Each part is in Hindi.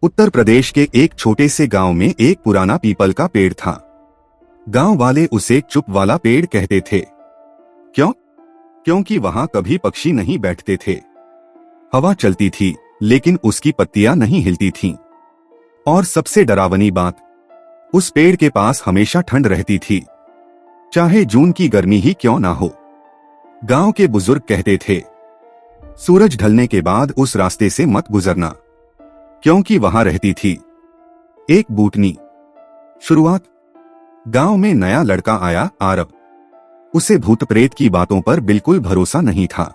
उत्तर प्रदेश के एक छोटे से गांव में एक पुराना पीपल का पेड़ था। गांव वाले उसे चुप वाला पेड़ कहते थे। क्यों? क्योंकि वहां कभी पक्षी नहीं बैठते थे। हवा चलती थी लेकिन उसकी पत्तियां नहीं हिलती थीं। और सबसे डरावनी बात, उस पेड़ के पास हमेशा ठंड रहती थी, चाहे जून की गर्मी ही क्यों ना हो। गांव के बुजुर्ग कहते थे, सूरज ढलने के बाद उस रास्ते से मत गुजरना, क्योंकि वहां रहती थी एक बूटनी। शुरुआत, गांव में नया लड़का आया, आरव। उसे भूत प्रेत की बातों पर बिल्कुल भरोसा नहीं था।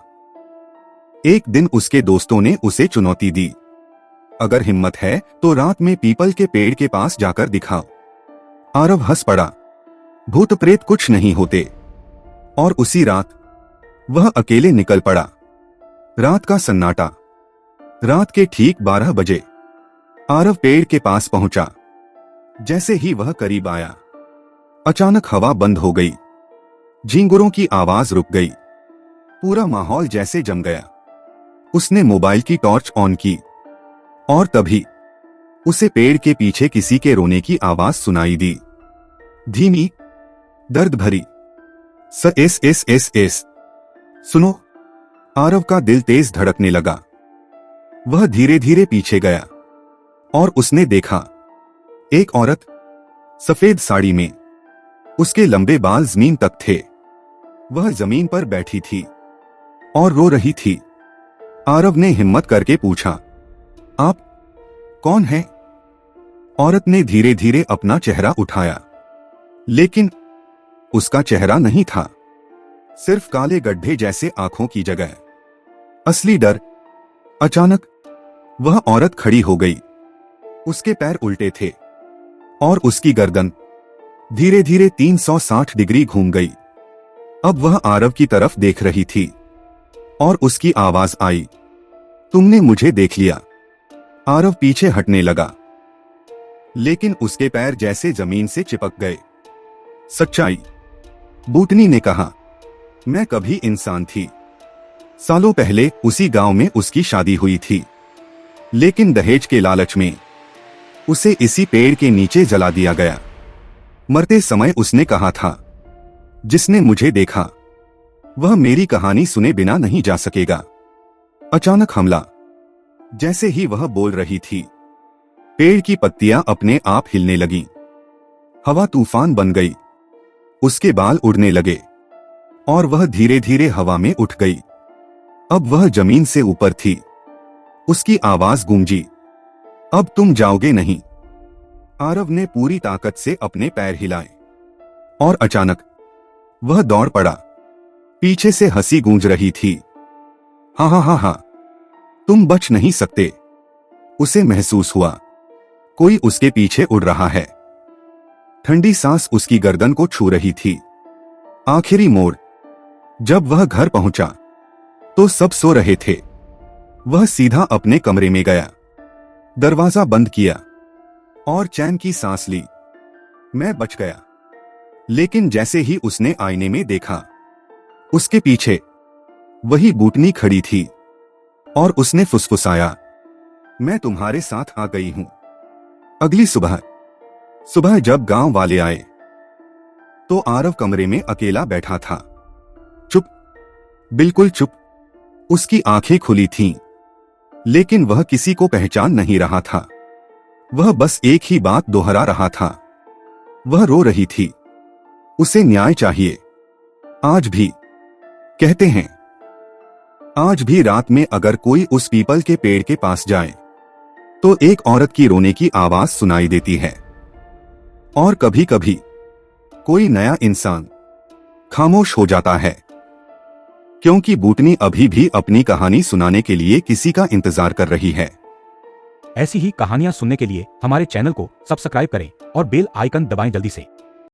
एक दिन उसके दोस्तों ने उसे चुनौती दी, अगर हिम्मत है तो रात में पीपल के पेड़ के पास जाकर दिखाओ। आरव हंस पड़ा, भूत प्रेत कुछ नहीं होते। और उसी रात वह अकेले निकल पड़ा। रात का सन्नाटा। रात के ठीक 12 बजे आरव पेड़ के पास पहुंचा। जैसे ही वह करीब आया, अचानक हवा बंद हो गई, झींगुरों की आवाज रुक गई, पूरा माहौल जैसे जम गया। उसने मोबाइल की टॉर्च ऑन की और तभी उसे पेड़ के पीछे किसी के रोने की आवाज सुनाई दी, धीमी, दर्द भरी, स एस एस एस एस। सुनो। आरव का दिल तेज धड़कने लगा। वह धीरे धीरे पीछे गया और उसने देखा एक औरत सफेद साड़ी में, उसके लंबे बाल जमीन तक थे। वह जमीन पर बैठी थी और रो रही थी। आरव ने हिम्मत करके पूछा, आप कौन हैं? औरत ने धीरे धीरे अपना चेहरा उठाया, लेकिन उसका चेहरा नहीं था, सिर्फ काले गड्ढे जैसे आंखों की जगह असली डर। अचानक वह औरत खड़ी हो गई। उसके पैर उल्टे थे और उसकी गर्दन धीरे धीरे 360 डिग्री घूम गई। अब वह आरव की तरफ देख रही थी और उसकी आवाज आई, तुमने मुझे देख लिया। आरव पीछे हटने लगा, लेकिन उसके पैर जैसे जमीन से चिपक गए। सच्चाई, बूटनी ने कहा, मैं कभी इंसान थी। सालों पहले उसी गांव में उसकी शादी हुई थी, लेकिन दहेज के लालच में उसे इसी पेड़ के नीचे जला दिया गया। मरते समय उसने कहा था, जिसने मुझे देखा वह मेरी कहानी सुने बिना नहीं जा सकेगा। अचानक हमला। जैसे ही वह बोल रही थी, पेड़ की पत्तियां अपने आप हिलने लगीं। हवा तूफान बन गई, उसके बाल उड़ने लगे और वह धीरे धीरे हवा में उठ गई। अब वह जमीन से ऊपर थी। उसकी आवाज गूंजी, अब तुम जाओगे नहीं। आरव ने पूरी ताकत से अपने पैर हिलाए और अचानक वह दौड़ पड़ा। पीछे से हंसी गूंज रही थी, हा हा हा हा, तुम बच नहीं सकते। उसे महसूस हुआ कोई उसके पीछे उड़ रहा है। ठंडी सांस उसकी गर्दन को छू रही थी। आखिरी मोड़। जब वह घर पहुंचा तो सब सो रहे थे। वह सीधा अपने कमरे में गया, दरवाजा बंद किया और चैन की सांस ली। मैं बच गया। लेकिन जैसे ही उसने आईने में देखा, उसके पीछे वही बूटनी खड़ी थी और उसने फुसफुसाया, मैं तुम्हारे साथ आ गई हूं। अगली सुबह जब गांव वाले आए तो आरव कमरे में अकेला बैठा था, चुप, बिल्कुल चुप। उसकी आंखें खुली थीं, लेकिन वह किसी को पहचान नहीं रहा था। वह बस एक ही बात दोहरा रहा था। वह रो रही थी, उसे न्याय चाहिए। आज भी कहते हैं, आज भी रात में अगर कोई उस पीपल के पेड़ के पास जाए तो एक औरत की रोने की आवाज सुनाई देती है। और कभी कभी कोई नया इंसान खामोश हो जाता है, क्योंकि बूटनी अभी भी अपनी कहानी सुनाने के लिए किसी का इंतजार कर रही है। ऐसी ही कहानियां सुनने के लिए हमारे चैनल को सब्सक्राइब करें और बेल आइकन दबाएं जल्दी से।